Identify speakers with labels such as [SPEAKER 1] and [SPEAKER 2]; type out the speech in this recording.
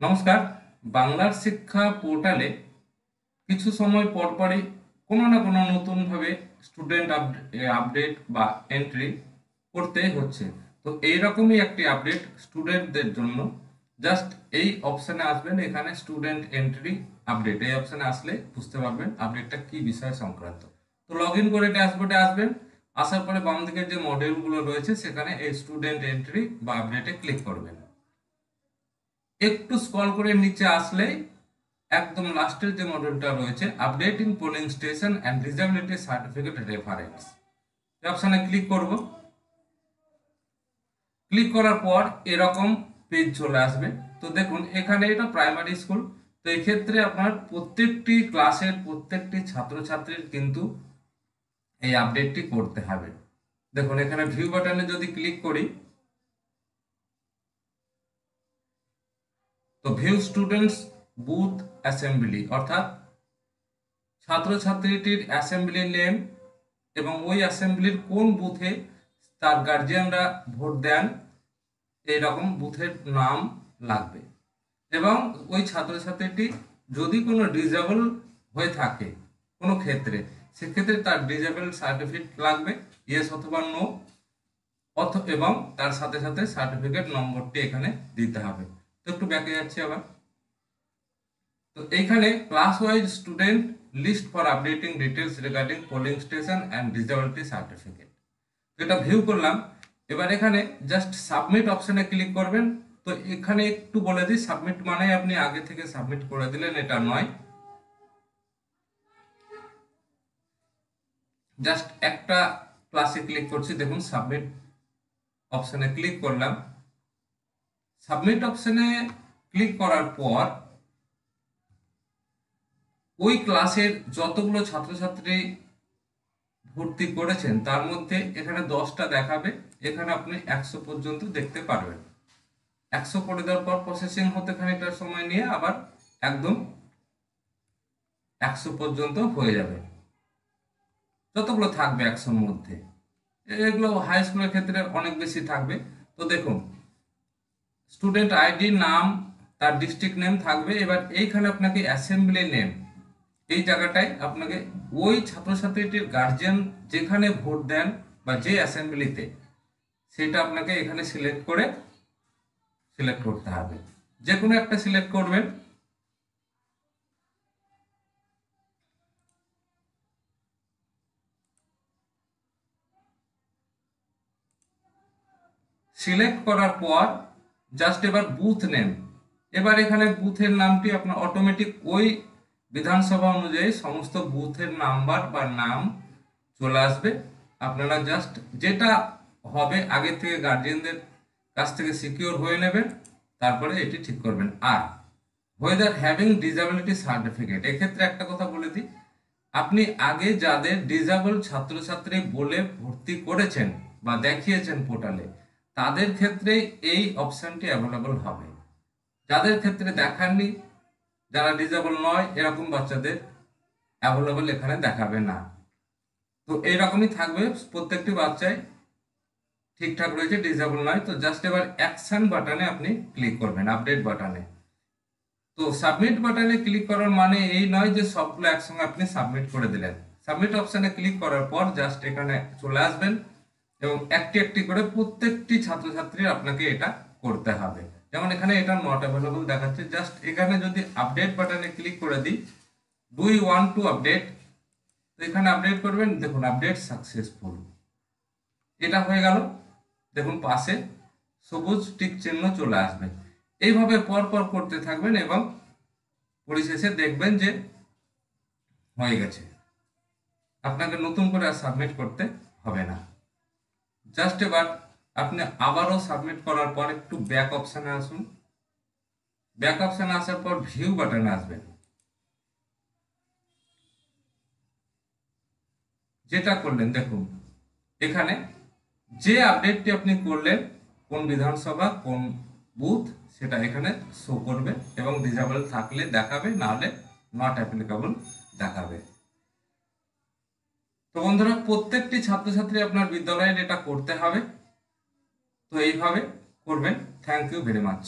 [SPEAKER 1] নমস্কার। বাংলার শিক্ষা পোর্টালে কিছু সময় পরপরই কোনো না কোনো নতুনভাবে স্টুডেন্ট আপডেট বা এন্ট্রি করতে হচ্ছে। তো এইরকমই একটি আপডেট স্টুডেন্টদের জন্য। জাস্ট এই অপশানে আসবেন, এখানে স্টুডেন্ট এন্ট্রি আপডেট, এই অপশানে আসলে বুঝতে পারবেন আপডেটটা কি বিষয় সংক্রান্ত। তো লগ ইন করে ড্যাশবোর্ডে আসবেন, আসার পরে বাম দিকের যে মডিউলগুলো রয়েছে সেখানে এই স্টুডেন্ট এন্ট্রি বা আপডেটে ক্লিক করবেন। একটু স্ক্রল করে নিচে আসলে একদম লাস্টের যে মডিউলটা রয়েছে updating polling station and disability certificate reference, এই অপশানে ক্লিক করব। ক্লিক করার পর এরকম পেজ চলে আসবে। তো দেখুন এখানে এটা প্রাইমারি স্কুল, তো এক্ষেত্রে আপনার প্রত্যেকটি ক্লাসের প্রত্যেকটি ছাত্রছাত্রীর কিন্তু এই আপডেটটি করতে হবে। দেখুন এখানে ভিউ বাটনে যদি ক্লিক করি, তো ভিউ স্টুডেন্টস বুথ অ্যাসেম্বলি, অর্থাৎ ছাত্রছাত্রীটির অ্যাসেম্বলি নেম এবং ওই অ্যাসেম্বলির কোন বুথে তার গার্জিয়ানরা ভোট দেন এইরকম বুথের নাম লাগবে। এবং ওই ছাত্রছাত্রীটি যদি কোনো ডিসেবল হয়ে থাকে কোনো ক্ষেত্রে, সেক্ষেত্রে তার ডিসেবল সার্টিফিকেট লাগবে, ইয়েস অথবা নো, এবং তার সাথে সাথে সার্টিফিকেট নম্বরটি এখানে দিতে হবে। তো একটু ব্যাকে যাচ্ছি আবার। তো এইখানে class wise student list for updating details regarding polling station and disability certificate, এটা ভিউ করলাম। এবার এখানে জাস্ট সাবমিট অপশনে ক্লিক করবেন। তো এখানে একটু বলে দিই, সাবমিট মানে আপনি আগে থেকে সাবমিট করে দিলেন এটা নয়। জাস্ট একটা ক্লাসে ক্লিক করছি, দেখুন সাবমিট অপশনে ক্লিক করলাম। সাবমিট অপশনে ক্লিক করার পর ওই ক্লাসের যতগুলো ছাত্রছাত্রী ভর্তি করেছেন তার মধ্যে এখানে 10টা দেখাবে। এখানে আপনি 100 পর্যন্ত দেখতে পারবেন। 100 করে দেওয়ার পর প্রসেসিং হতে খানিকটা সময় নিয়ে আবার একদম 100 পর্যন্ত হয়ে যাবে, যতগুলো থাকবে 100-র মধ্যে। এগুলো হাই স্কুলের ক্ষেত্রে অনেক বেশি থাকবে। তো দেখুন স্টুডেন্ট আইডি, নাম, তার ডিস্ট্রিক্ট নেম থাকবে। এবার এইখানে আপনাকে অ্যাসেম্বলি নেম, এই জায়গাটায় আপনাকে ওই ছাত্রছাত্রীটির গার্জিয়ান যেখানে ভোট দেন বা যে অ্যাসেম্বলিতে, সেটা আপনাকে এখানে সিলেক্ট করতে হবে। যে কোনো একটা সিলেক্ট করবেন। সিলেক্ট করার পর জাস্ট এবার বুথ নেম, এবার এখানে বুথের নামটি আপনার অটোমেটিক ওই বিধানসভা অনুযায়ী সমস্ত বুথের নাম্বার বা নাম চলে আসবে। আপনারা জাস্ট যেটা হবে আগে থেকে গার্জিয়ানদের কাছ থেকে সিকিউর হয়ে নেবেন, তারপরে এটি ঠিক করবেন। আর ওয়েদার হ্যাভিং ডিসেবিলিটি সার্টিফিকেট, এক্ষেত্রে একটা কথা বলে দিই, আপনি আগে যাদের ডিসেবল ছাত্রছাত্রী বলে ভর্তি করেছেন বা দেখিয়েছেন পোর্টালে, তাদের ক্ষেত্রে এই অপশনটি অ্যাভেলেবল হবে। যাদের ক্ষেত্রে দেখাননি, যারা ডিসেবল নয়, এরকম বাচ্চাদের অ্যাভেলেবল এখানে দেখাবে না। তো এইরকমই থাকবে, প্রত্যেকটি বাচ্চাই ঠিকঠাক রয়েছে, ডিসেবল নয়। তো জাস্ট এবার অ্যাকশন বাটনে আপনি ক্লিক করবেন, আপডেট বাটনে। তো সাবমিট বাটনে ক্লিক করার মানে এই নয় যে সবগুলো একসঙ্গে আপনি সাবমিট করে দিলেন। সাবমিট অপশনে ক্লিক করার পর জাস্ট এখানে চলে আসবেন এবং একটি একটি করে প্রত্যেকটি ছাত্রছাত্রীর আপনাকে এটা করতে হবে। যেমন এখানে এটা নট অ্যাভেলেবল দেখাচ্ছে, জাস্ট এখানে যদি আপডেট বাটনে ক্লিক করে দিই, do you want to update, তো এখানে আপডেট করবেন। দেখুন আপডেট সাকসেসফুল, এটা হয়ে গেল। দেখুন পাশে সবুজ টিক চিহ্ন চলে আসবে। এইভাবে পরপর করতে থাকবেন এবং পরিশেষে দেখবেন যে হয়ে গেছে। আপনাকে নতুন করে আর সাবমিট করতে হবে না। জাস্ট এবার আপনি আবারও সাবমিট করার পর একটু ব্যাক অপশানে আসুন। ব্যাক অপশানে আসার পর ভিউ বাটনে আসবেন। যেটা করলেন দেখুন এখানে যে আপডেটটি আপনি করলেন, কোন বিধানসভা কোন বুথ, সেটা এখানে শো করবে এবং ডিসেবল থাকলে দেখাবে, না হলে নট অ্যাপ্লিকেবল দেখাবে। তো বন্ধুরা, প্রত্যেকটি ছাত্রছাত্রী আপনার বিদ্যালয়ের এটা করতে হবে। তো এইভাবে করবেন। Thank you very much.